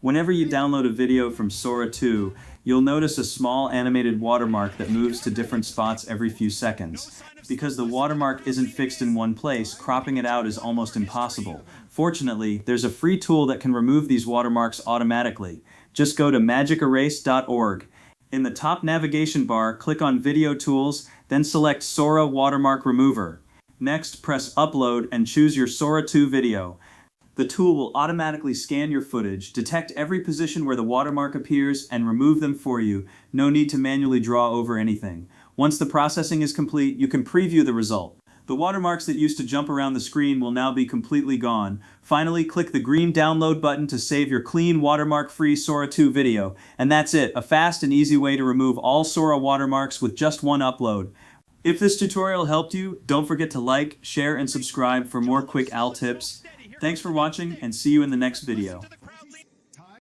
Whenever you download a video from Sora 2, you'll notice a small animated watermark that moves to different spots every few seconds. Because the watermark isn't fixed in one place, cropping it out is almost impossible. Fortunately, there's a free tool that can remove these watermarks automatically. Just go to magicerase.org. In the top navigation bar, click on Video Tools, then select Sora Watermark Remover. Next, press Upload and choose your Sora 2 video. The tool will automatically scan your footage, detect every position where the watermark appears, and remove them for you. No need to manually draw over anything. Once the processing is complete, you can preview the result. The watermarks that used to jump around the screen will now be completely gone. Finally, click the green download button to save your clean watermark-free Sora 2 video. And that's it, a fast and easy way to remove all Sora watermarks with just one upload. If this tutorial helped you, don't forget to like, share, and subscribe for more quick OWL tips. Thanks for watching, and see you in the next video.